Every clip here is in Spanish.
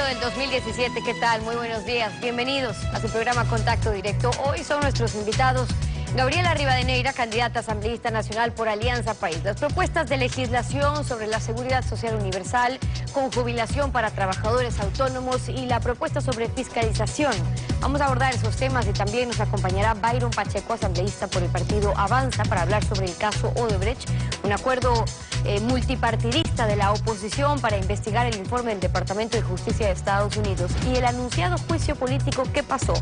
del 2017, ¿qué tal? Muy buenos días, bienvenidos a su programa Contacto Directo. Hoy son nuestros invitados Gabriela Rivadeneira, candidata asambleísta nacional por Alianza País. Las propuestas de legislación sobre la seguridad social universal, con jubilación para trabajadores autónomos y la propuesta sobre fiscalización. Vamos a abordar esos temas y también nos acompañará Byron Pacheco, asambleísta por el partido Avanza, para hablar sobre el caso Odebrecht, un acuerdo multipartidista de la oposición para investigar el informe del Departamento de Justicia de Estados Unidos y el anunciado juicio político que pasó.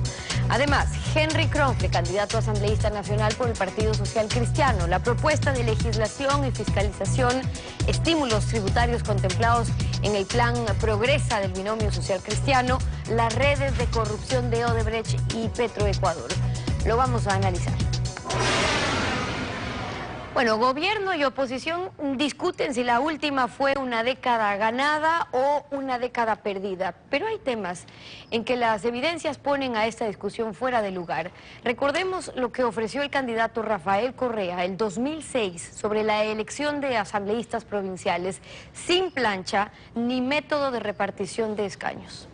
Además, Henry Kronfle, candidato asambleísta nacional por el Partido Social Cristiano, la propuesta de legislación y fiscalización, estímulos tributarios contemplados en el plan Progresa del binomio social cristiano, las redes de corrupción de Odebrecht y Petroecuador. Lo vamos a analizar. Bueno, gobierno y oposición discuten si la última fue una década ganada o una década perdida, pero hay temas en que las evidencias ponen a esta discusión fuera de lugar. Recordemos lo que ofreció el candidato Rafael Correa el 2006 sobre la elección de asambleístas provinciales, sin plancha ni método de repartición de escaños.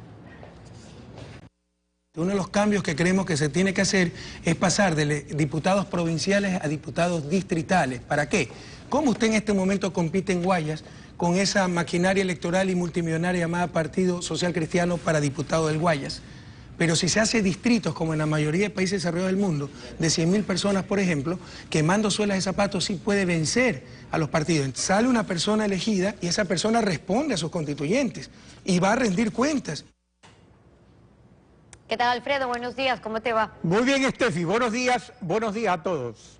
Uno de los cambios que creemos que se tiene que hacer es pasar de diputados provinciales a diputados distritales. ¿Para qué? ¿Cómo usted en este momento compite en Guayas con esa maquinaria electoral y multimillonaria llamada Partido Social Cristiano para diputado del Guayas? Pero si se hace distritos, como en la mayoría de países desarrollados del mundo, de 100.000 personas, por ejemplo, quemando suelas de zapatos, sí puede vencer a los partidos. Sale una persona elegida y esa persona responde a sus constituyentes y va a rendir cuentas. ¿Qué tal, Alfredo? Buenos días, ¿cómo te va? Muy bien, Estefi, buenos días a todos.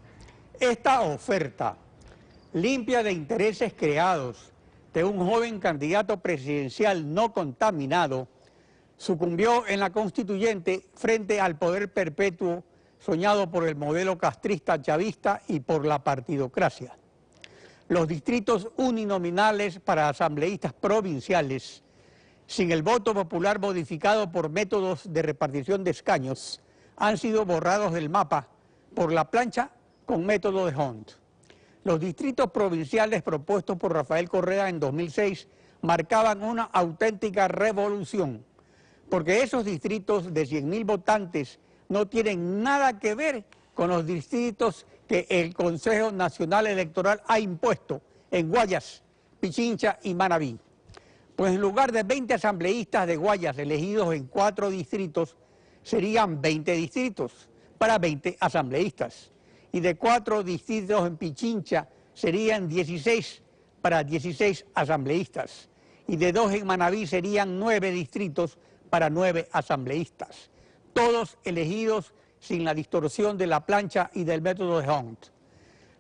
Esta oferta limpia de intereses creados de un joven candidato presidencial no contaminado sucumbió en la constituyente frente al poder perpetuo soñado por el modelo castrista chavista y por la partidocracia. Los distritos uninominales para asambleístas provinciales sin el voto popular modificado por métodos de repartición de escaños, han sido borrados del mapa por la plancha con método de Hunt. Los distritos provinciales propuestos por Rafael Correa en 2006 marcaban una auténtica revolución, porque esos distritos de 100.000 votantes no tienen nada que ver con los distritos que el Consejo Nacional Electoral ha impuesto en Guayas, Pichincha y Manabí. Pues en lugar de 20 asambleístas de Guayas elegidos en 4 distritos, serían 20 distritos para 20 asambleístas. Y de 4 distritos en Pichincha serían 16 para 16 asambleístas. Y de 2 en Manabí serían 9 distritos para 9 asambleístas. Todos elegidos sin la distorsión de la plancha y del método de Hunt.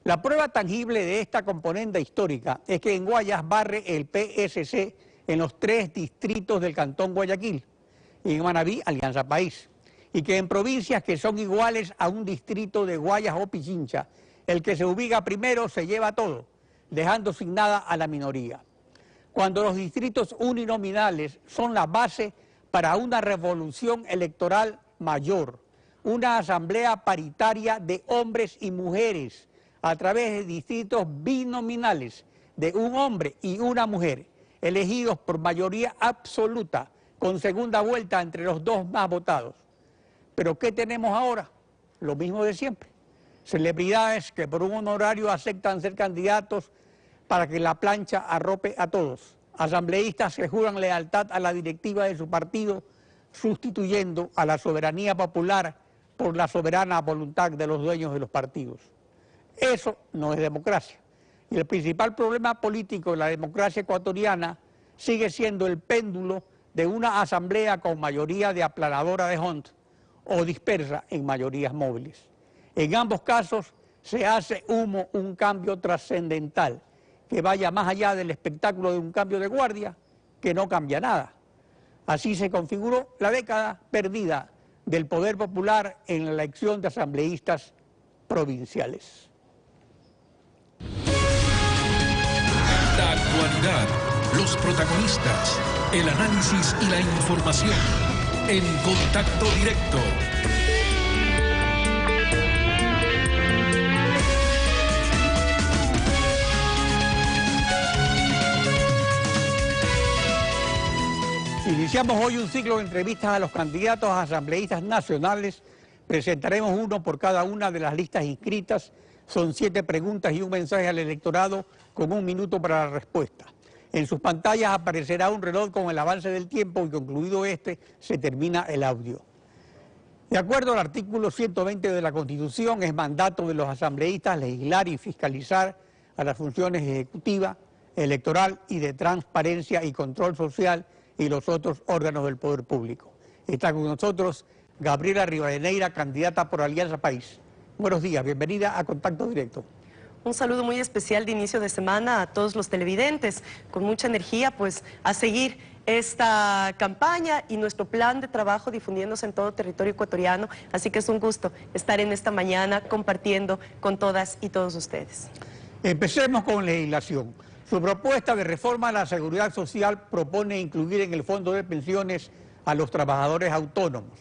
La prueba tangible de esta componenda histórica es que en Guayas barre el PSC en los 3 distritos del Cantón Guayaquil, y en Manabí, Alianza País, y que en provincias que son iguales a un distrito de Guayas o Pichincha, el que se ubica primero se lleva todo, dejando sin nada a la minoría. Cuando los distritos uninominales son la base para una revolución electoral mayor, una asamblea paritaria de hombres y mujeres a través de distritos binominales de un hombre y una mujer, elegidos por mayoría absoluta, con segunda vuelta entre los 2 más votados. ¿Pero qué tenemos ahora? Lo mismo de siempre. Celebridades que por un honorario aceptan ser candidatos para que la plancha arrope a todos. Asambleístas que juran lealtad a la directiva de su partido, sustituyendo a la soberanía popular por la soberana voluntad de los dueños de los partidos. Eso no es democracia. Y el principal problema político de la democracia ecuatoriana sigue siendo el péndulo de una asamblea con mayoría de aplanadora de Hunt o dispersa en mayorías móviles. En ambos casos se hace humo un cambio trascendental que vaya más allá del espectáculo de un cambio de guardia que no cambia nada. Así se configuró la década perdida del poder popular en la elección de asambleístas provinciales. La actualidad, los protagonistas, el análisis y la información en Contacto Directo. Iniciamos hoy un ciclo de entrevistas a los candidatos a asambleístas nacionales. Presentaremos uno por cada una de las listas inscritas. Son 7 preguntas y un mensaje al electorado con 1 minuto para la respuesta. En sus pantallas aparecerá un reloj con el avance del tiempo y concluido este se termina el audio. De acuerdo al artículo 120 de la Constitución, es mandato de los asambleístas legislar y fiscalizar a las funciones ejecutiva, electoral y de transparencia y control social y los otros órganos del poder público. Está con nosotros Gabriela Rivadeneira, candidata por Alianza País. Buenos días, bienvenida a Contacto Directo. Un saludo muy especial de inicio de semana a todos los televidentes, con mucha energía pues a seguir esta campaña y nuestro plan de trabajo difundiéndose en todo territorio ecuatoriano, así que es un gusto estar en esta mañana compartiendo con todas y todos ustedes. Empecemos con legislación. Su propuesta de reforma a la seguridad social propone incluir en el fondo de pensiones a los trabajadores autónomos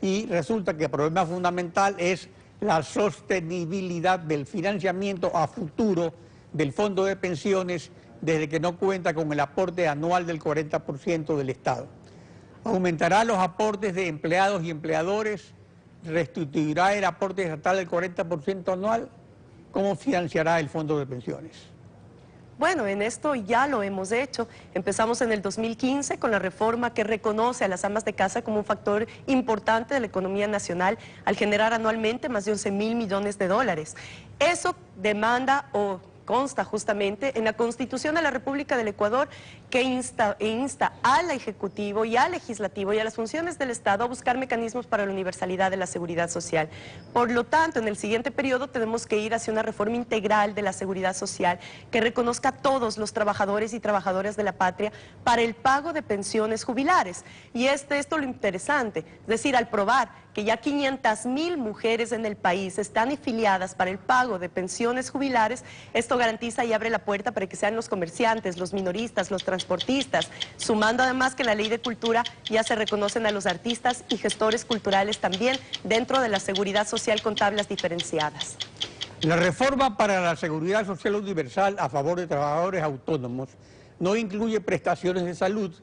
y resulta que el problema fundamental es la sostenibilidad del financiamiento a futuro del fondo de pensiones desde que no cuenta con el aporte anual del 40% del Estado. Aumentará los aportes de empleados y empleadores, restituirá el aporte estatal del 40% anual. ¿Cómo financiará el fondo de pensiones? Bueno, en esto ya lo hemos hecho. Empezamos en el 2015 con la reforma que reconoce a las amas de casa como un factor importante de la economía nacional al generar anualmente más de 11.000 millones de dólares. Eso demanda o consta justamente en la Constitución de la República del Ecuador que insta al Ejecutivo y al Legislativo y a las funciones del Estado a buscar mecanismos para la universalidad de la seguridad social. Por lo tanto, en el siguiente periodo tenemos que ir hacia una reforma integral de la seguridad social que reconozca a todos los trabajadores y trabajadoras de la patria para el pago de pensiones jubilares. Y esto es lo interesante, es decir, al probar que ya 500.000 mujeres en el país están afiliadas para el pago de pensiones jubilares, esto garantiza y abre la puerta para que sean los comerciantes, los minoristas, los transportistas, sumando además que en la Ley de Cultura ya se reconocen a los artistas y gestores culturales también dentro de la seguridad social con tablas diferenciadas. La reforma para la seguridad social universal a favor de trabajadores autónomos no incluye prestaciones de salud,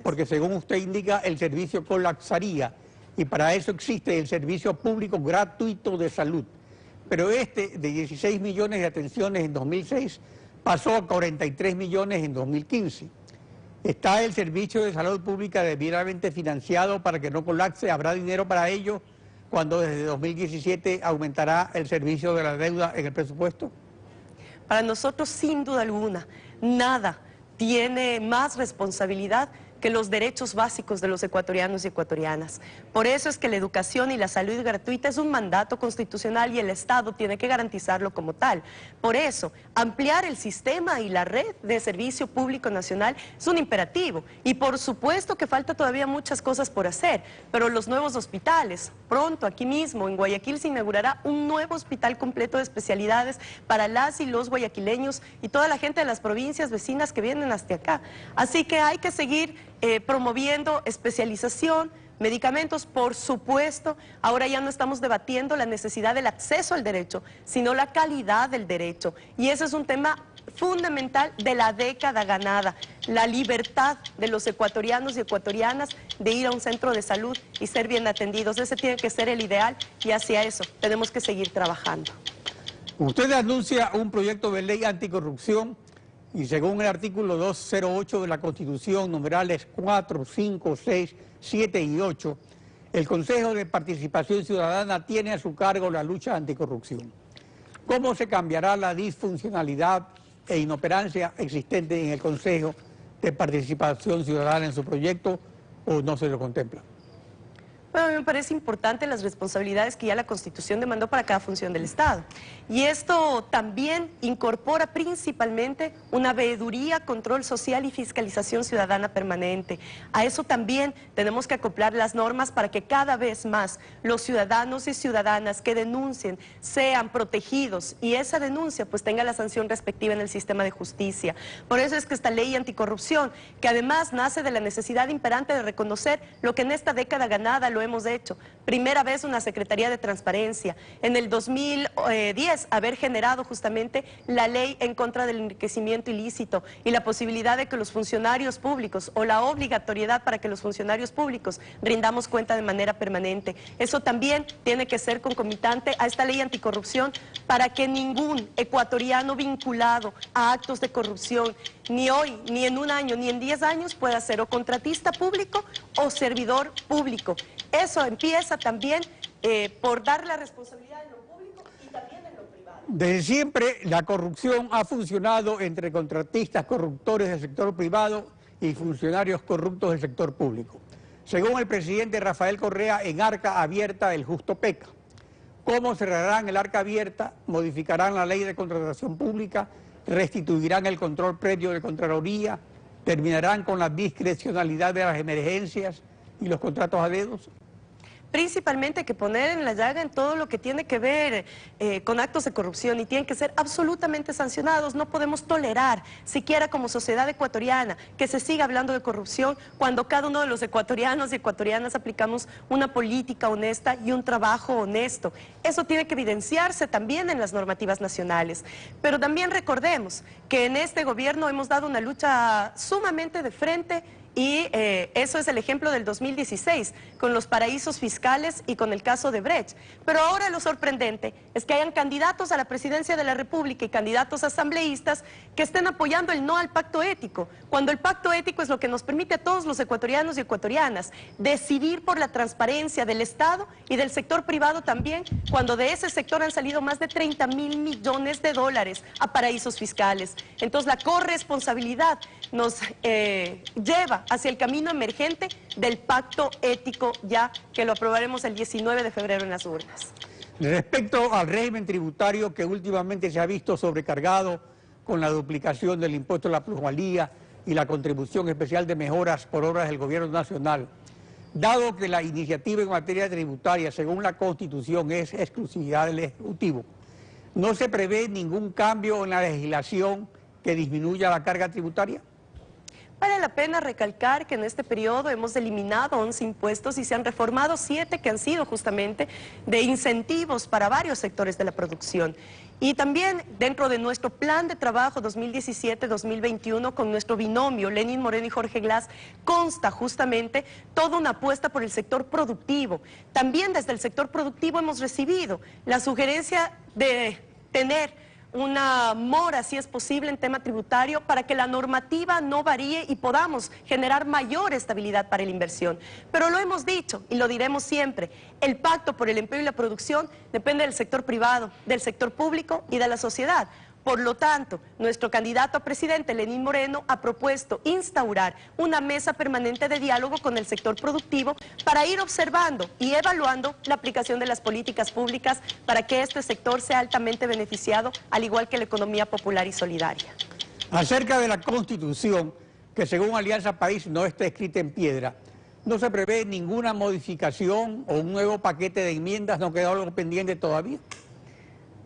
porque según usted indica el servicio colapsaría y para eso existe el servicio público gratuito de salud. Pero este de 16 millones de atenciones en 2006 pasó a 43 millones en 2015. ¿Está el servicio de salud pública debidamente financiado para que no colapse? ¿Habrá dinero para ello cuando desde 2017 aumentará el servicio de la deuda en el presupuesto? Para nosotros, sin duda alguna, nada tiene más responsabilidad que los derechos básicos de los ecuatorianos y ecuatorianas. Por eso es que la educación y la salud gratuita es un mandato constitucional y el Estado tiene que garantizarlo como tal. Por eso, ampliar el sistema y la red de servicio público nacional es un imperativo. Y por supuesto que falta todavía muchas cosas por hacer, pero los nuevos hospitales, pronto aquí mismo en Guayaquil se inaugurará un nuevo hospital completo de especialidades para las y los guayaquileños y toda la gente de las provincias vecinas que vienen hasta acá. Así que hay que seguir promoviendo especialización, medicamentos, por supuesto. Ahora ya no estamos debatiendo la necesidad del acceso al derecho, sino la calidad del derecho. Y ese es un tema fundamental de la década ganada, la libertad de los ecuatorianos y ecuatorianas de ir a un centro de salud y ser bien atendidos. Ese tiene que ser el ideal y hacia eso tenemos que seguir trabajando. Usted anuncia un proyecto de ley anticorrupción y según el artículo 208 de la Constitución, numerales 4, 5, 6, 7 y 8, el Consejo de Participación Ciudadana tiene a su cargo la lucha anticorrupción. ¿Cómo se cambiará la disfuncionalidad e inoperancia existente en el Consejo de Participación Ciudadana en su proyecto o no se lo contempla? Bueno, a mí me parece importante las responsabilidades que ya la Constitución demandó para cada función del Estado. Y esto también incorpora principalmente una veeduría, control social y fiscalización ciudadana permanente. A eso también tenemos que acoplar las normas para que cada vez más los ciudadanos y ciudadanas que denuncien sean protegidos y esa denuncia pues tenga la sanción respectiva en el sistema de justicia. Por eso es que esta ley anticorrupción, que además nace de la necesidad imperante de reconocer lo que en esta década ganada lo hemos hecho. Primera vez una Secretaría de Transparencia. En el 2010 haber generado justamente la ley en contra del enriquecimiento ilícito y la posibilidad de que los funcionarios públicos o la obligatoriedad para que los funcionarios públicos rindamos cuenta de manera permanente. Eso también tiene que ser concomitante a esta ley anticorrupción para que ningún ecuatoriano vinculado a actos de corrupción, ni hoy, ni en un año, ni en 10 años pueda ser o contratista público o servidor público. Eso empieza también por dar la responsabilidad en lo público y también en lo privado. Desde siempre la corrupción ha funcionado entre contratistas corruptores del sector privado y funcionarios corruptos del sector público. Según el presidente Rafael Correa, en arca abierta el justo peca. ¿Cómo cerrarán el arca abierta? ¿Modificarán la ley de contratación pública? ¿Restituirán el control previo de Contraloría? ¿Terminarán con la discrecionalidad de las emergencias y los contratos a dedos? Principalmente que poner en la llaga en todo lo que tiene que ver con actos de corrupción y tienen que ser absolutamente sancionados. No podemos tolerar, siquiera como sociedad ecuatoriana, que se siga hablando de corrupción cuando cada uno de los ecuatorianos y ecuatorianas aplicamos una política honesta y un trabajo honesto. Eso tiene que evidenciarse también en las normativas nacionales. Pero también recordemos que en este gobierno hemos dado una lucha sumamente de frente. Y eso es el ejemplo del 2016, con los paraísos fiscales y con el caso de Brecht. Pero ahora lo sorprendente es que hayan candidatos a la presidencia de la República y candidatos asambleístas que estén apoyando el no al pacto ético, cuando el pacto ético es lo que nos permite a todos los ecuatorianos y ecuatorianas decidir por la transparencia del Estado y del sector privado también, cuando de ese sector han salido más de 30.000 millones de dólares a paraísos fiscales. Entonces la corresponsabilidad nos lleva hacia el camino emergente del pacto ético, ya que lo aprobaremos el 19 de febrero en las urnas. Respecto al régimen tributario que últimamente se ha visto sobrecargado con la duplicación del impuesto a la plusvalía y la contribución especial de mejoras por obras del gobierno nacional, dado que la iniciativa en materia tributaria, según la Constitución, es exclusividad del Ejecutivo, ¿no se prevé ningún cambio en la legislación que disminuya la carga tributaria? Vale la pena recalcar que en este periodo hemos eliminado 11 impuestos y se han reformado 7 que han sido justamente de incentivos para varios sectores de la producción. Y también dentro de nuestro plan de trabajo 2017-2021 con nuestro binomio Lenín Moreno y Jorge Glass consta justamente toda una apuesta por el sector productivo. También desde el sector productivo hemos recibido la sugerencia de tener una mora, si es posible, en tema tributario para que la normativa no varíe y podamos generar mayor estabilidad para la inversión. Pero lo hemos dicho y lo diremos siempre, el pacto por el empleo y la producción depende del sector privado, del sector público y de la sociedad. Por lo tanto, nuestro candidato a presidente, Lenín Moreno, ha propuesto instaurar una mesa permanente de diálogo con el sector productivo para ir observando y evaluando la aplicación de las políticas públicas para que este sector sea altamente beneficiado, al igual que la economía popular y solidaria. Acerca de la Constitución, que según Alianza País no está escrita en piedra, ¿no se prevé ninguna modificación o un nuevo paquete de enmiendas? ¿No queda algo pendiente todavía?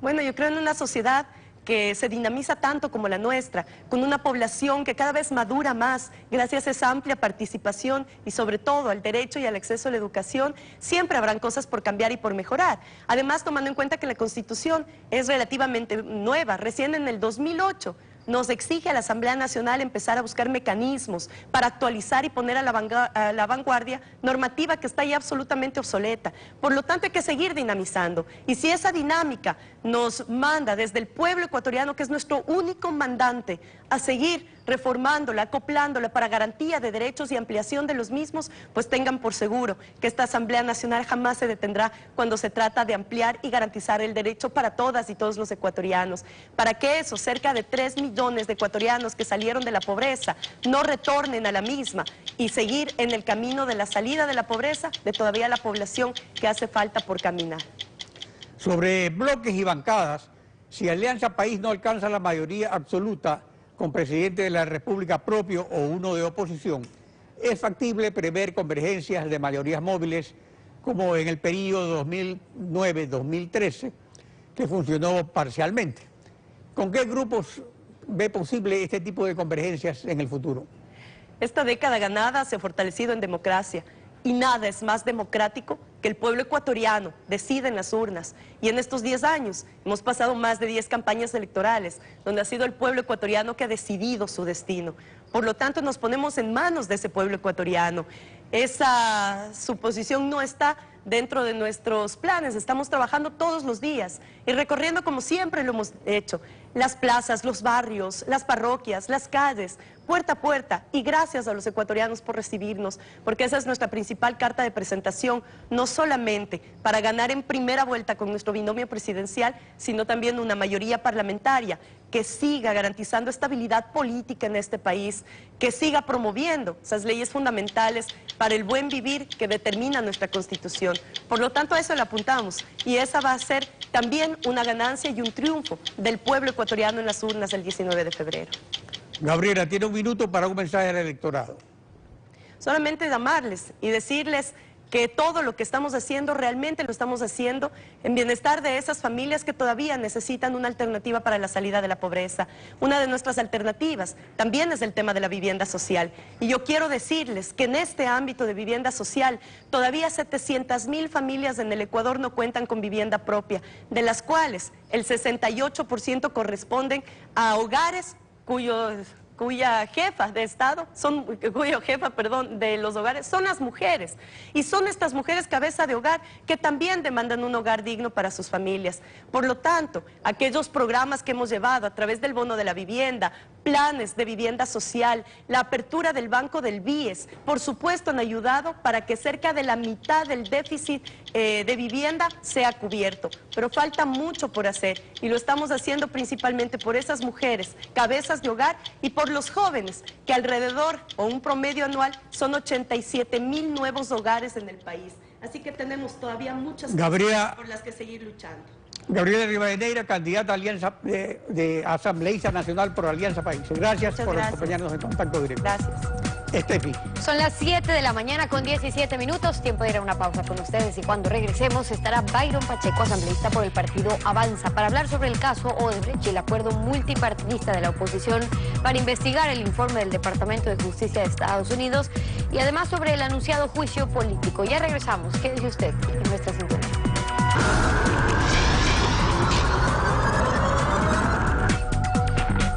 Bueno, yo creo en una sociedad que se dinamiza tanto como la nuestra, con una población que cada vez madura más gracias a esa amplia participación y sobre todo al derecho y al acceso a la educación, siempre habrán cosas por cambiar y por mejorar. Además, tomando en cuenta que la Constitución es relativamente nueva, recién en el 2008, nos exige a la Asamblea Nacional empezar a buscar mecanismos para actualizar y poner a la vanguardia normativa que está ya absolutamente obsoleta. Por lo tanto, hay que seguir dinamizando. Y si esa dinámica nos manda desde el pueblo ecuatoriano, que es nuestro único mandante, a seguir reformándola, acoplándola para garantía de derechos y ampliación de los mismos, pues tengan por seguro que esta Asamblea Nacional jamás se detendrá cuando se trata de ampliar y garantizar el derecho para todas y todos los ecuatorianos. Para que esos cerca de 3 millones de ecuatorianos que salieron de la pobreza no retornen a la misma y seguir en el camino de la salida de la pobreza de todavía la población que hace falta por caminar. Sobre bloques y bancadas, si Alianza País no alcanza la mayoría absoluta con presidente de la República propio o uno de oposición, es factible prever convergencias de mayorías móviles como en el periodo 2009-2013, que funcionó parcialmente. ¿Con qué grupos ve posible este tipo de convergencias en el futuro? Esta década ganada se ha fortalecido en democracia Y nada es más democrático que el pueblo ecuatoriano decida en las urnas. Y en estos 10 años hemos pasado más de 10 campañas electorales, donde ha sido el pueblo ecuatoriano que ha decidido su destino. Por lo tanto, nos ponemos en manos de ese pueblo ecuatoriano. Esa suposición no está dentro de nuestros planes. Estamos trabajando todos los días y recorriendo, como siempre lo hemos hecho, las plazas, los barrios, las parroquias, las calles, puerta a puerta. Y gracias a los ecuatorianos por recibirnos, porque esa es nuestra principal carta de presentación, no solamente para ganar en primera vuelta con nuestro binomio presidencial, sino también una mayoría parlamentaria que siga garantizando estabilidad política en este país, que siga promoviendo esas leyes fundamentales para el buen vivir que determina nuestra Constitución. Por lo tanto, a eso le apuntamos, y esa va a ser también una ganancia y un triunfo del pueblo ecuatoriano en las urnas el 19 de febrero. Gabriela, tiene un minuto para un mensaje al electorado. Solamente llamarles y decirles que todo lo que estamos haciendo realmente lo estamos haciendo en bienestar de esas familias que todavía necesitan una alternativa para la salida de la pobreza. Una de nuestras alternativas también es el tema de la vivienda social. Y yo quiero decirles que en este ámbito de vivienda social, todavía 700,000 familias en el Ecuador no cuentan con vivienda propia, de las cuales el 68% corresponden a hogares cuya jefa de Estado, de los hogares, son las mujeres. Y son estas mujeres cabeza de hogar que también demandan un hogar digno para sus familias. Por lo tanto, aquellos programas que hemos llevado a través del bono de la vivienda, planes de vivienda social, la apertura del Banco del BIES, por supuesto han ayudado para que cerca de la mitad del déficit de vivienda sea cubierto. Pero falta mucho por hacer y lo estamos haciendo principalmente por esas mujeres, cabezas de hogar, y por los jóvenes, que alrededor o un promedio anual son 87,000 nuevos hogares en el país. Así que tenemos todavía muchas cosas por las que seguir luchando. Gabriela Rivadeneira, candidata a Alianza de Asambleísta Nacional por Alianza País. Gracias por acompañarnos en Contacto Directo. Gracias. Estefi. Son las 7 de la mañana con 17 minutos, tiempo de ir a una pausa con ustedes, y cuando regresemos estará Byron Pacheco, asambleísta por el partido Avanza, para hablar sobre el caso Odebrecht y el acuerdo multipartidista de la oposición para investigar el informe del Departamento de Justicia de Estados Unidos y además sobre el anunciado juicio político. Ya regresamos, quédese usted en nuestra sintonía.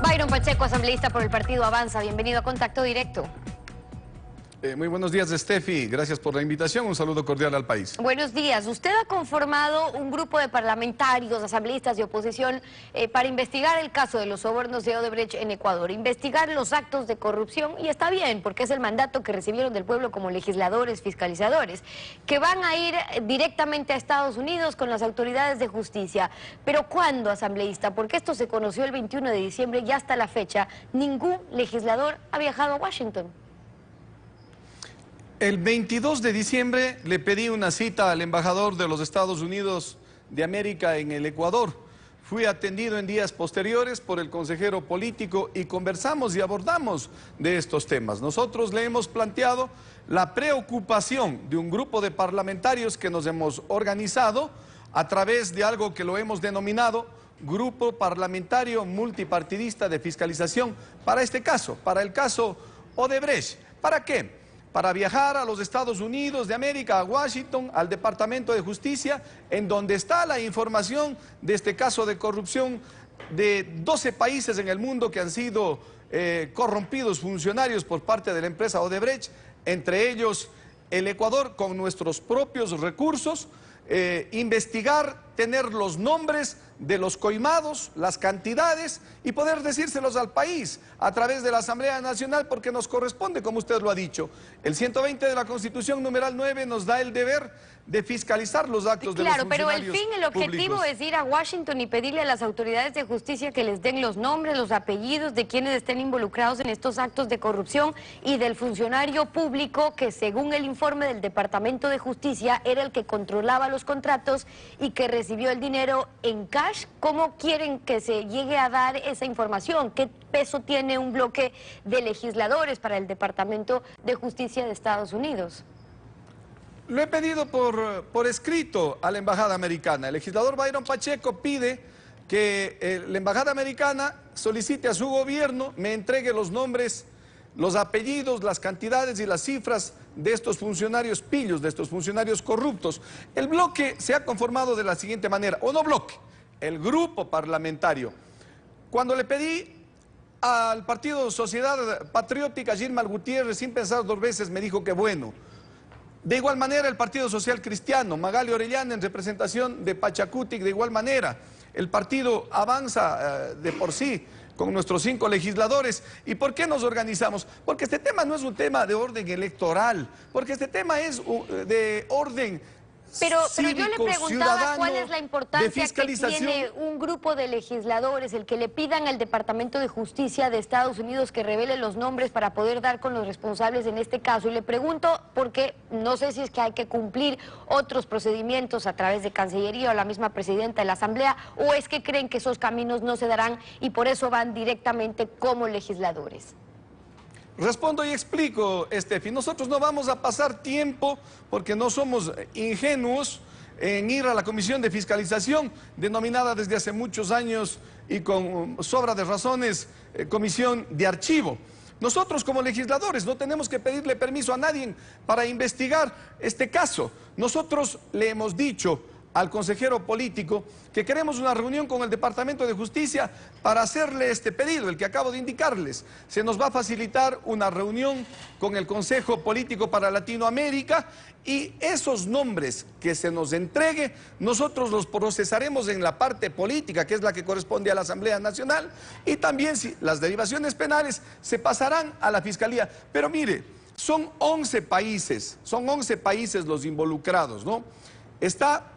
Byron Pacheco, asambleísta por el partido Avanza, bienvenido a Contacto Directo. Muy buenos días, Estefi. Gracias por la invitación. Un saludo cordial al país. Buenos días. Usted ha conformado un grupo de parlamentarios, asambleístas de oposición para investigar el caso de los sobornos de Odebrecht en Ecuador, investigar los actos de corrupción, y está bien, porque es el mandato que recibieron del pueblo como legisladores, fiscalizadores, que van a ir directamente a Estados Unidos con las autoridades de justicia. Pero ¿cuándo, asambleísta? Porque esto se conoció el 21 de diciembre y hasta la fecha ningún legislador ha viajado a Washington. El 22 de diciembre le pedí una cita al embajador de los Estados Unidos de América en el Ecuador. Fui atendido en días posteriores por el consejero político y conversamos y abordamos de estos temas. Nosotros le hemos planteado la preocupación de un grupo de parlamentarios que nos hemos organizado a través de algo que lo hemos denominado Grupo Parlamentario Multipartidista de Fiscalización para este caso, para el caso Odebrecht. ¿Para qué? Para viajar a los Estados Unidos de América, a Washington, al Departamento de Justicia, en donde está la información de este caso de corrupción de 12 países en el mundo que han sido corrompidos funcionarios por parte de la empresa Odebrecht, entre ellos el Ecuador, con nuestros propios recursos, investigar, tener los nombres de los coimados, las cantidades, y poder decírselos al país a través de la Asamblea Nacional, porque nos corresponde, como usted lo ha dicho. El 120 de la Constitución, numeral 9, nos da el deber de fiscalizar los actos de los funcionarios públicos. Claro, pero el objetivo es ir a Washington y pedirle a las autoridades de justicia que les den los nombres, los apellidos de quienes estén involucrados en estos actos de corrupción y del funcionario público que, según el informe del Departamento de Justicia, era el que controlaba los contratos y que recibió el dinero en cash. ¿Cómo quieren que se llegue a dar esa información? ¿Qué peso tiene un bloque de legisladores para el Departamento de Justicia de Estados Unidos? Lo he pedido por escrito a la Embajada Americana. El legislador Byron Pacheco pide que la Embajada Americana solicite a su gobierno, me entregue los nombres los apellidos, las cantidades y las cifras de estos funcionarios pillos, de estos funcionarios corruptos. El bloque se ha conformado de la siguiente manera, o no bloque, el grupo parlamentario. Cuando le pedí al Partido Sociedad Patriótica, Gilmar Gutiérrez, sin pensar dos veces, me dijo que bueno. De igual manera, el Partido Social Cristiano, Magali Orellana, en representación de Pachacutic, de igual manera. El partido avanza de por sí, con nuestros 5 legisladores. ¿Y por qué nos organizamos? Porque este tema no es un tema de orden electoral, porque este tema es de orden Pero yo le cívico, preguntaba ciudadano, cuál es la de importancia que fiscalización. tiene un grupo de legisladores, el que le pidan al Departamento de Justicia de Estados Unidos que revele los nombres para poder dar con los responsables en este caso. Y le pregunto porque no sé si es que hay que cumplir otros procedimientos a través de Cancillería o la misma presidenta de la Asamblea, o es que creen que esos caminos no se darán y por eso van directamente como legisladores. Respondo y explico, Estefi. Nosotros no vamos a pasar tiempo, porque no somos ingenuos, en ir a la Comisión de Fiscalización, denominada desde hace muchos años y con sobra de razones, Comisión de Archivo. Nosotros como legisladores no tenemos que pedirle permiso a nadie para investigar este caso. Nosotros le hemos dicho al consejero político que queremos una reunión con el Departamento de Justicia para hacerle este pedido, el que acabo de indicarles. Se nos va a facilitar una reunión con el Consejo Político para Latinoamérica y esos nombres que se nos entregue, nosotros los procesaremos en la parte política, que es la que corresponde a la Asamblea Nacional, y también si las derivaciones penales se pasarán a la Fiscalía. Pero mire, son 11 países los involucrados, ¿no? Está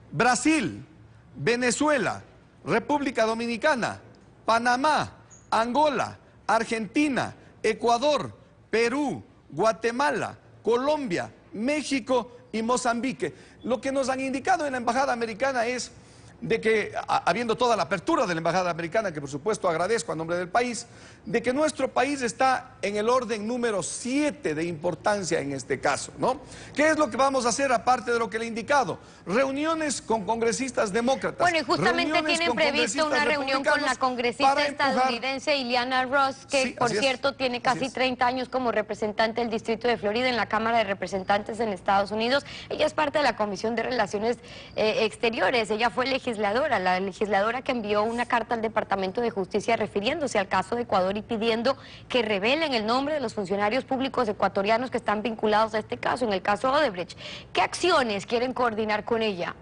Brasil, Venezuela, República Dominicana, Panamá, Angola, Argentina, Ecuador, Perú, Guatemala, Colombia, México y Mozambique. Lo que nos han indicado en la Embajada Americana es de que, habiendo toda la apertura de la Embajada Americana, que por supuesto agradezco a nombre del país, de que nuestro país está en el orden número 7 de importancia en este caso, ¿no? ¿Qué es lo que vamos a hacer aparte de lo que le he indicado? Reuniones con congresistas demócratas. Bueno, y justamente tienen previsto una reunión con la congresista estadounidense Ileana Ross, que sí, por cierto tiene casi 30 años como representante del Distrito de Florida en la Cámara de Representantes en Estados Unidos. Ella es parte de la Comisión de Relaciones Exteriores. Ella fue la legisladora que envió una carta al Departamento de Justicia refiriéndose al caso de Ecuador y pidiendo que revelen el nombre de los funcionarios públicos ecuatorianos que están vinculados a este caso, en el caso Odebrecht. ¿Qué acciones quieren coordinar con ella?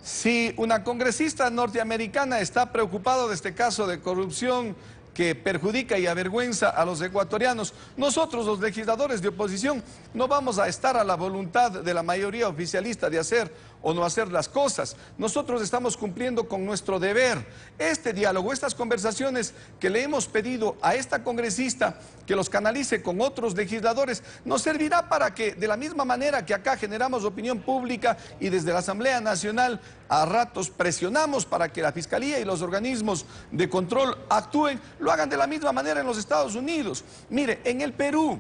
Si una congresista norteamericana está preocupada de este caso de corrupción que perjudica y avergüenza a los ecuatorianos, nosotros los legisladores de oposición no vamos a estar a la voluntad de la mayoría oficialista de hacer o no hacer las cosas. Nosotros estamos cumpliendo con nuestro deber. Este diálogo, estas conversaciones que le hemos pedido a esta congresista que los canalice con otros legisladores, nos servirá para que, de la misma manera que acá generamos opinión pública y desde la Asamblea Nacional a ratos presionamos para que la Fiscalía y los organismos de control actúen, lo hagan de la misma manera en los Estados Unidos. Mire, en el Perú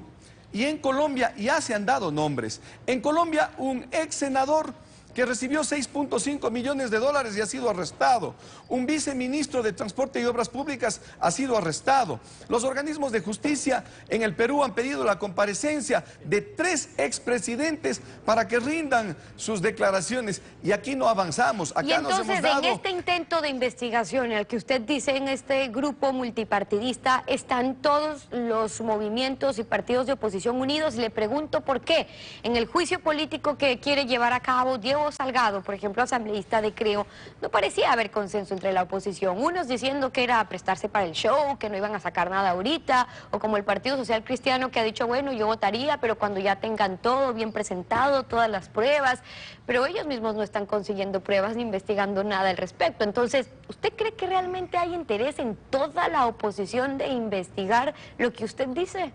y en Colombia ya se han dado nombres. En Colombia, un ex senador que recibió $6.5 millones y ha sido arrestado. Un viceministro de Transporte y Obras Públicas ha sido arrestado. Los organismos de justicia en el Perú han pedido la comparecencia de 3 expresidentes para que rindan sus declaraciones. Y aquí no avanzamos. Acá y entonces, nos hemos dado... en este intento de investigación, en el que usted dice en este grupo multipartidista, están todos los movimientos y partidos de oposición unidos. Le pregunto por qué. En el juicio político que quiere llevar a cabo Diego Salgado, por ejemplo, asambleísta de Creo, no parecía haber consenso entre la oposición. Unos diciendo que era prestarse para el show, que no iban a sacar nada ahorita, o como el Partido Social Cristiano que ha dicho, bueno, yo votaría, pero cuando ya tengan todo bien presentado, todas las pruebas, pero ellos mismos no están consiguiendo pruebas ni investigando nada al respecto. Entonces, ¿usted cree que realmente hay interés en toda la oposición de investigar lo que usted dice?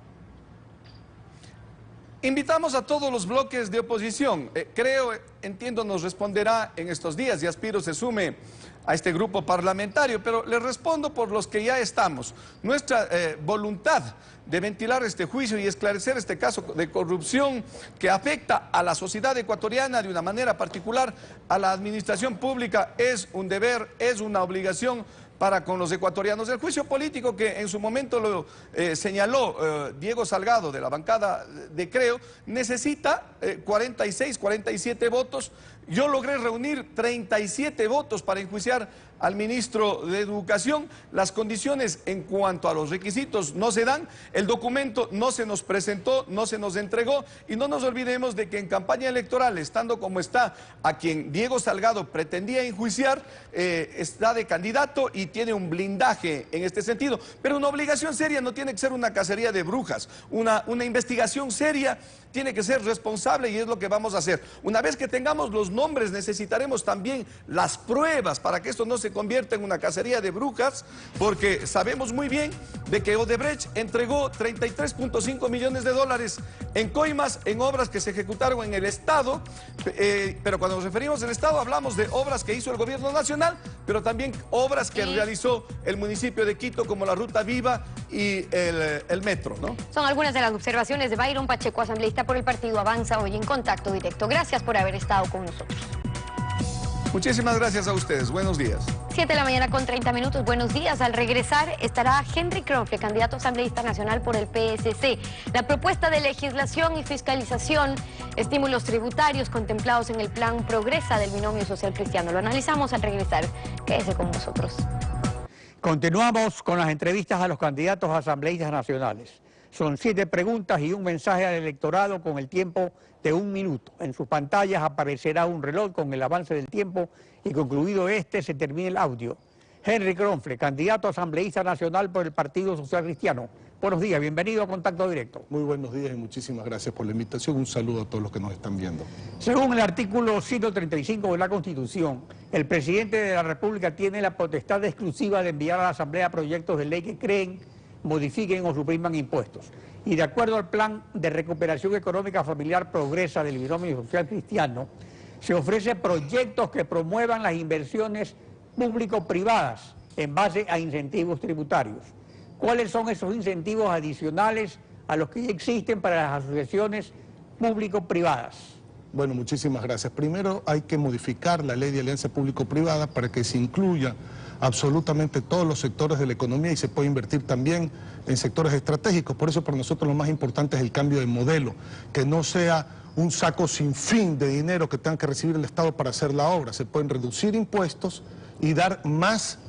Invitamos a todos los bloques de oposición. Entiendo, nos responderá en estos días y aspiro se sume a este grupo parlamentario, pero le respondo por los que ya estamos. Nuestra voluntad de ventilar este juicio y esclarecer este caso de corrupción que afecta a la sociedad ecuatoriana de una manera particular, a la administración pública, es un deber, es una obligación para con los ecuatorianos. El juicio político que en su momento lo señaló Diego Salgado de la bancada de Creo necesita 46, 47 votos. Yo logré reunir 37 votos para enjuiciar al ministro de Educación. Las condiciones en cuanto a los requisitos no se dan, el documento no se nos presentó, no se nos entregó, y no nos olvidemos de que en campaña electoral, estando como está, a quien Diego Salgado pretendía enjuiciar, está de candidato y tiene un blindaje en este sentido. Pero una obligación seria no tiene que ser una cacería de brujas, una investigación seria tiene que ser responsable, y es lo que vamos a hacer. Una vez que tengamos los nombres, necesitaremos también las pruebas para que esto no se convierta en una cacería de brujas, porque sabemos muy bien de que Odebrecht entregó 33.5 millones de dólares en coimas, en obras que se ejecutaron en el Estado, pero cuando nos referimos al Estado hablamos de obras que hizo el gobierno nacional, pero también obras que realizó el municipio de Quito, como la Ruta Viva y el metro, ¿no? Son algunas de las observaciones de Byron Pacheco, asambleísta por el partido Avanza, hoy en Contacto Directo. Gracias por haber estado con nosotros. Muchísimas gracias a ustedes. Buenos días. 7 de la mañana con 30 minutos. Buenos días. Al regresar estará Henry Kronfle, candidato asambleísta nacional por el PSC. La propuesta de legislación y fiscalización, estímulos tributarios contemplados en el plan Progresa del Binomio Social Cristiano. Lo analizamos al regresar. Quédese con nosotros. Continuamos con las entrevistas a los candidatos a asambleístas nacionales. Son 7 preguntas y un mensaje al electorado con el tiempo de 1 minuto. En sus pantallas aparecerá un reloj con el avance del tiempo y concluido este se termina el audio. Henry Kronfle, candidato asambleísta nacional por el Partido Social Cristiano. Buenos días, bienvenido a Contacto Directo. Muy buenos días y muchísimas gracias por la invitación. Un saludo a todos los que nos están viendo. Según el artículo 135 de la Constitución, el presidente de la República tiene la potestad exclusiva de enviar a la Asamblea proyectos de ley que creen, modifiquen o supriman impuestos. Y de acuerdo al plan de recuperación económica familiar Progresa del Binomio Social Cristiano, se ofrecen proyectos que promuevan las inversiones público-privadas en base a incentivos tributarios. ¿Cuáles son esos incentivos adicionales a los que ya existen para las asociaciones público-privadas? Bueno, muchísimas gracias. Primero hay que modificar la ley de alianza público-privada para que se incluya absolutamente todos los sectores de la economía y se puede invertir también en sectores estratégicos. Por eso para nosotros lo más importante es el cambio de modelo, que no sea un saco sin fin de dinero que tenga que recibir el Estado para hacer la obra. Se pueden reducir impuestos y dar más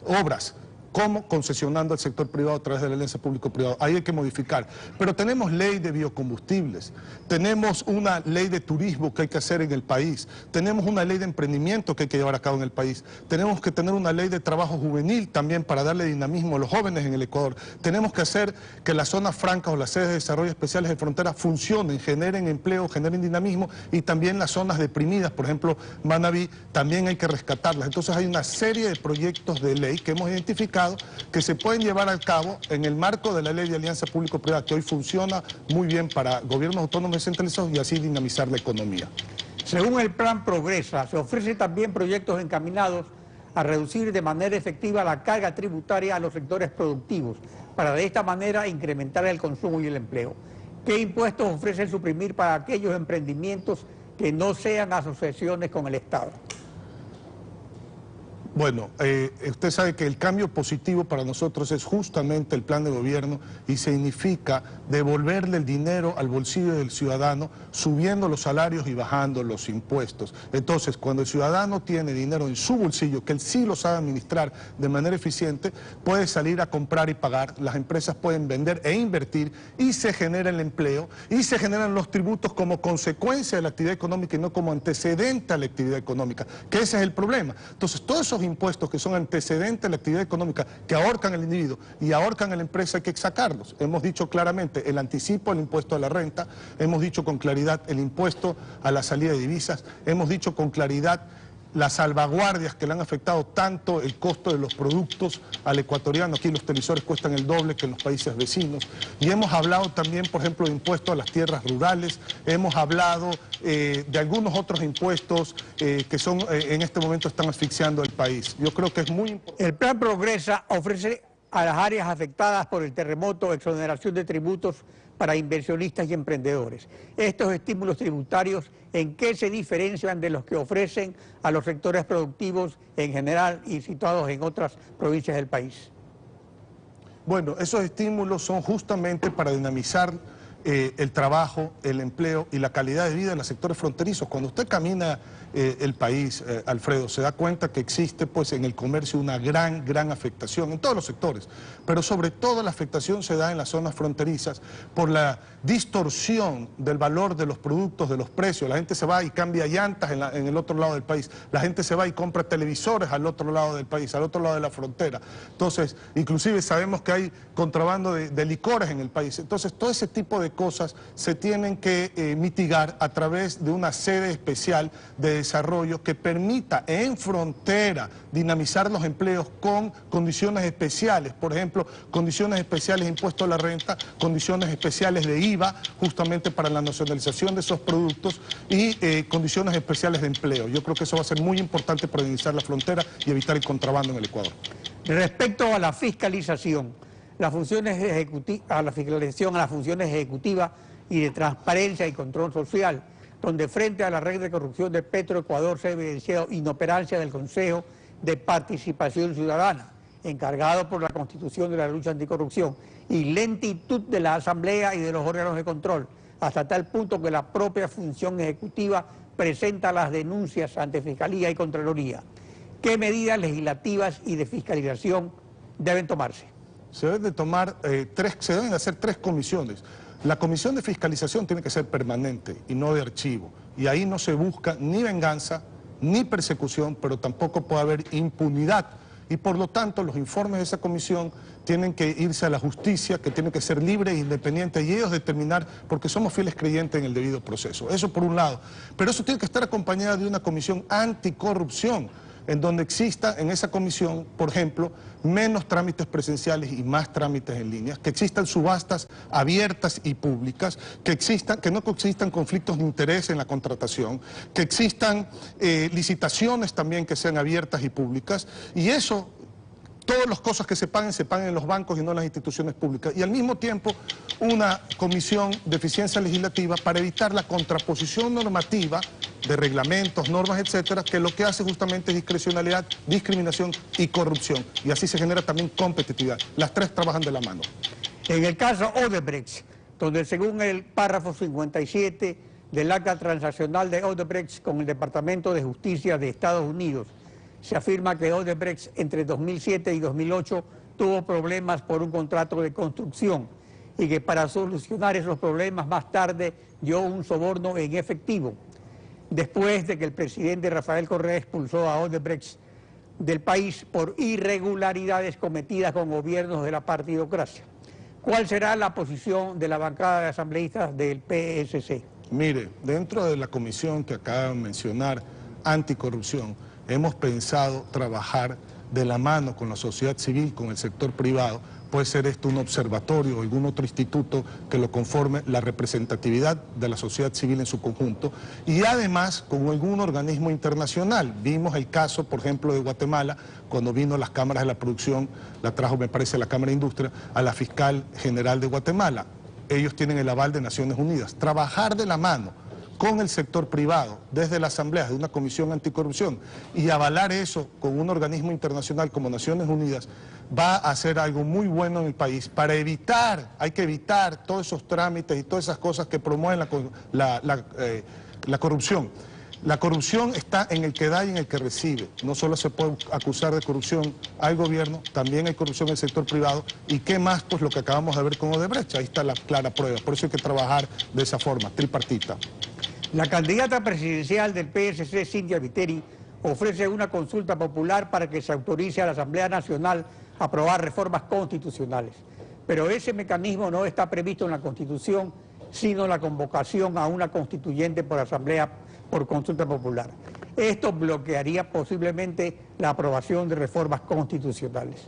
obras, como concesionando al sector privado a través de la alianza público-privada. Ahí hay que modificar. Pero tenemos ley de biocombustibles, tenemos una ley de turismo que hay que hacer en el país, tenemos una ley de emprendimiento que hay que llevar a cabo en el país, tenemos que tener una ley de trabajo juvenil también para darle dinamismo a los jóvenes en el Ecuador, tenemos que hacer que las zonas francas o las sedes de desarrollo especiales de frontera funcionen, generen empleo, generen dinamismo, y también las zonas deprimidas, por ejemplo, Manabí, también hay que rescatarlas. Entonces hay una serie de proyectos de ley que hemos identificado que se pueden llevar a cabo en el marco de la ley de alianza público-privada, que hoy funciona muy bien para gobiernos autónomos descentralizados y así dinamizar la economía. Según el plan Progresa, se ofrecen también proyectos encaminados a reducir de manera efectiva la carga tributaria a los sectores productivos, para de esta manera incrementar el consumo y el empleo. ¿Qué impuestos ofrecen suprimir para aquellos emprendimientos que no sean asociaciones con el Estado? Bueno, usted sabe que el cambio positivo para nosotros es justamente el plan de gobierno y significa devolverle el dinero al bolsillo del ciudadano, subiendo los salarios y bajando los impuestos. Entonces, cuando el ciudadano tiene dinero en su bolsillo, que él sí lo sabe administrar de manera eficiente, puede salir a comprar y pagar, las empresas pueden vender e invertir y se genera el empleo y se generan los tributos como consecuencia de la actividad económica y no como antecedente a la actividad económica, que ese es el problema. Entonces, todos esos impuestos que son antecedentes a la actividad económica, que ahorcan al individuo y ahorcan a la empresa, hay que sacarlos. Hemos dicho claramente el anticipo al impuesto a la renta, hemos dicho con claridad el impuesto a la salida de divisas, hemos dicho con claridad las salvaguardias que le han afectado tanto el costo de los productos al ecuatoriano. Aquí los televisores cuestan el doble que en los países vecinos. Y hemos hablado también, por ejemplo, de impuestos a las tierras rurales, hemos hablado de algunos otros impuestos que son en este momento están asfixiando al país. Yo creo que es muy importante. El plan Progresa ofrece a las áreas afectadas por el terremoto, exoneración de tributos para inversionistas y emprendedores. Estos estímulos tributarios, ¿en qué se diferencian de los que ofrecen a los sectores productivos en general y situados en otras provincias del país? Bueno, esos estímulos son justamente para dinamizar el trabajo, el empleo y la calidad de vida en los sectores fronterizos. Cuando usted camina el país, Alfredo, se da cuenta que existe pues en el comercio una gran afectación en todos los sectores, pero sobre todo la afectación se da en las zonas fronterizas por la distorsión del valor de los productos, de los precios. La gente se va y cambia llantas en el otro lado del país, la gente se va y compra televisores al otro lado del país, al otro lado de la frontera. Entonces, inclusive sabemos que hay contrabando de licores en el país. Entonces, todo ese tipo de cosas se tienen que mitigar a través de una sede especial de desarrollo que permita en frontera dinamizar los empleos con condiciones especiales, por ejemplo, condiciones especiales de impuesto a la renta, condiciones especiales de IVA, justamente para la nacionalización de esos productos y condiciones especiales de empleo. Yo creo que eso va a ser muy importante para dinamizar la frontera y evitar el contrabando en el Ecuador. Respecto a la fiscalización, las funciones a las funciones ejecutivas y de transparencia y control social, donde frente a la red de corrupción de Petroecuador se ha evidenciado inoperancia del Consejo de Participación Ciudadana, encargado por la Constitución de la lucha anticorrupción, y lentitud de la Asamblea y de los órganos de control, hasta tal punto que la propia función ejecutiva presenta las denuncias ante Fiscalía y Contraloría. ¿Qué medidas legislativas y de fiscalización deben tomarse? Se deben de tomar se deben de hacer 3 comisiones. La comisión de fiscalización tiene que ser permanente y no de archivo. Y ahí no se busca ni venganza, ni persecución, pero tampoco puede haber impunidad. Y por lo tanto, los informes de esa comisión tienen que irse a la justicia, que tiene que ser libre e independiente, y ellos determinar, porque somos fieles creyentes en el debido proceso. Eso por un lado. Pero eso tiene que estar acompañado de una comisión anticorrupción, en donde exista en esa comisión, por ejemplo, menos trámites presenciales y más trámites en línea, que existan subastas abiertas y públicas, que no existan conflictos de interés en la contratación, que existan licitaciones también que sean abiertas y públicas, y eso, todas las cosas que se paguen en los bancos y no en las instituciones públicas. Y al mismo tiempo, una comisión de eficiencia legislativa para evitar la contraposición normativa de reglamentos, normas, etcétera, que lo que hace justamente es discrecionalidad, discriminación y corrupción. Y así se genera también competitividad. Las 3 trabajan de la mano. En el caso Odebrecht, donde según el párrafo 57 del acta transaccional de Odebrecht con el Departamento de Justicia de Estados Unidos, se afirma que Odebrecht entre 2007 y 2008 tuvo problemas por un contrato de construcción y que para solucionar esos problemas más tarde dio un soborno en efectivo, después de que el presidente Rafael Correa expulsó a Odebrecht del país por irregularidades cometidas con gobiernos de la partidocracia. ¿Cuál será la posición de la bancada de asambleístas del PSC? Mire, dentro de la comisión que acabo de mencionar, anticorrupción, hemos pensado trabajar de la mano con la sociedad civil, con el sector privado. Puede ser esto un observatorio o algún otro instituto que lo conforme, la representatividad de la sociedad civil en su conjunto, y además con algún organismo internacional. Vimos el caso, por ejemplo, de Guatemala, cuando vino las cámaras de la producción, la trajo, me parece, la Cámara de Industria, a la fiscal general de Guatemala. Ellos tienen el aval de Naciones Unidas. Trabajar de la mano con el sector privado, desde la Asamblea, de una comisión anticorrupción, y avalar eso con un organismo internacional como Naciones Unidas, va a hacer algo muy bueno en el país para evitar, hay que evitar todos esos trámites y todas esas cosas que promueven la corrupción. La corrupción está en el que da y en el que recibe. No solo se puede acusar de corrupción al gobierno, también hay corrupción en el sector privado. ¿Y qué más? Pues lo que acabamos de ver con Odebrecht. Ahí está la clara prueba. Por eso hay que trabajar de esa forma, tripartita. La candidata presidencial del PSC, Cynthia Viteri, ofrece una consulta popular para que se autorice a la Asamblea Nacional a aprobar reformas constitucionales. Pero ese mecanismo no está previsto en la Constitución, sino la convocación a una constituyente por asamblea por consulta popular. Esto bloquearía posiblemente la aprobación de reformas constitucionales.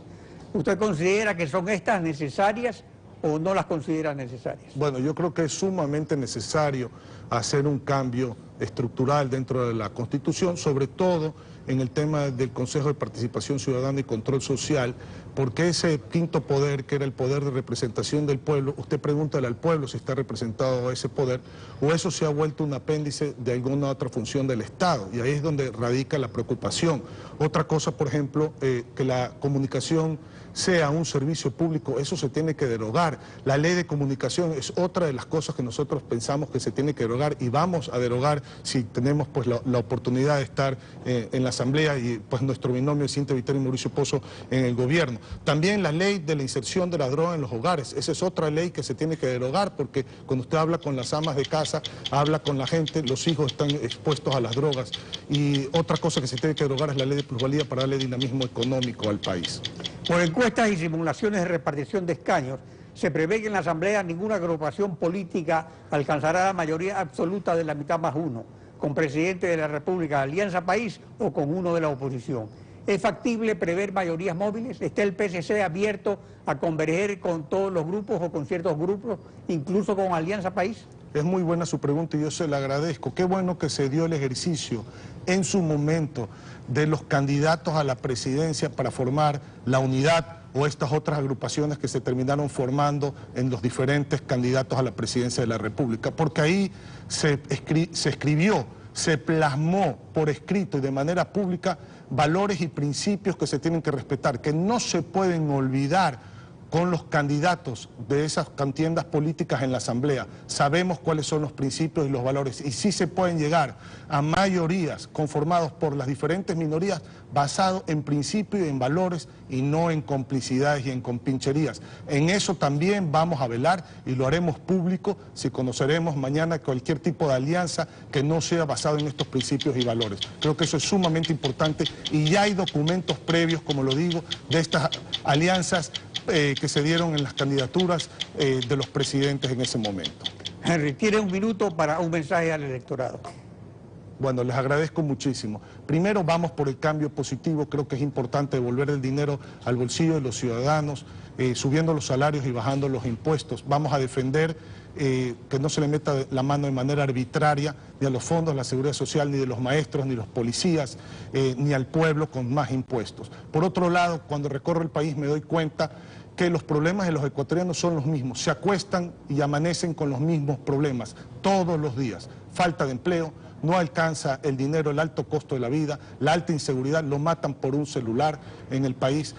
¿Usted considera que son estas necesarias o no las considera necesarias? Bueno, yo creo que es sumamente necesario hacer un cambio estructural dentro de la Constitución, sobre todo en el tema del Consejo de Participación Ciudadana y Control Social, porque ese quinto poder, que era el poder de representación del pueblo, usted pregúntale al pueblo si está representado ese poder, o eso se ha vuelto un apéndice de alguna otra función del Estado, y ahí es donde radica la preocupación. Otra cosa, por ejemplo, que la comunicación sea un servicio público, eso se tiene que derogar. La ley de comunicación es otra de las cosas que nosotros pensamos que se tiene que derogar y vamos a derogar si tenemos pues la oportunidad de estar en la Asamblea y pues nuestro binomio Cintia Viteri y Mauricio Pozo en el gobierno. También la ley de la inserción de la droga en los hogares, esa es otra ley que se tiene que derogar porque cuando usted habla con las amas de casa, habla con la gente, los hijos están expuestos a las drogas. Y otra cosa que se tiene que derogar es la ley de plusvalía para darle dinamismo económico al país. Por encuestas y simulaciones de repartición de escaños, se prevé que en la Asamblea ninguna agrupación política alcanzará la mayoría absoluta de la mitad más uno, con presidente de la República de Alianza País o con uno de la oposición. ¿Es factible prever mayorías móviles? ¿Está el PSC abierto a converger con todos los grupos o con ciertos grupos, incluso con Alianza País? Es muy buena su pregunta y yo se la agradezco. Qué bueno que se dio el ejercicio en su momento de los candidatos a la presidencia para formar la unidad o estas otras agrupaciones que se terminaron formando en los diferentes candidatos a la presidencia de la República, porque ahí se escribió, se plasmó por escrito y de manera pública valores y principios que se tienen que respetar, que no se pueden olvidar con los candidatos de esas contiendas políticas en la Asamblea. Sabemos cuáles son los principios y los valores y sí se pueden llegar a mayorías conformados por las diferentes minorías basados en principios y en valores y no en complicidades y en compincherías. En eso también vamos a velar y lo haremos público si conoceremos mañana cualquier tipo de alianza que no sea basado en estos principios y valores. Creo que eso es sumamente importante y ya hay documentos previos, como lo digo, de estas alianzas que se dieron en las candidaturas de los presidentes en ese momento. Henry, tiene un minuto para un mensaje al electorado. Bueno, les agradezco muchísimo. Primero vamos por el cambio positivo, creo que es importante devolver el dinero al bolsillo de los ciudadanos, subiendo los salarios y bajando los impuestos. Vamos a defender que no se le meta la mano de manera arbitraria ni a los fondos de la seguridad social, ni de los maestros, ni los policías, ni al pueblo con más impuestos. Por otro lado, cuando recorro el país me doy cuenta que los problemas de los ecuatorianos son los mismos. Se acuestan y amanecen con los mismos problemas todos los días. Falta de empleo, no alcanza el dinero, el alto costo de la vida, la alta inseguridad, lo matan por un celular en el país.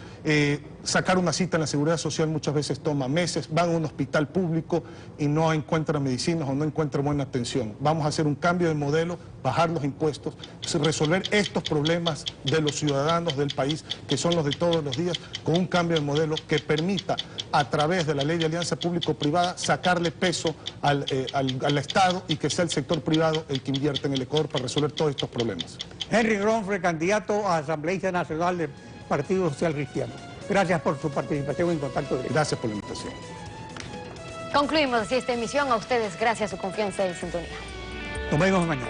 Sacar una cita en la seguridad social muchas veces toma meses, van a un hospital público y no encuentran medicinas o no encuentran buena atención. Vamos a hacer un cambio de modelo, bajar los impuestos, resolver estos problemas de los ciudadanos del país, que son los de todos los días, con un cambio de modelo que permita, a través de la ley de alianza público-privada, sacarle peso al Estado y que sea el sector privado el que invierte en el Ecuador para resolver todos estos problemas. Henry Ronfre, candidato a asambleísta nacional del Partido Social Cristiano. Gracias por su participación en Contacto Directo. Gracias por la invitación. Concluimos así esta emisión. A ustedes, gracias a su confianza y sintonía. Nos vemos mañana.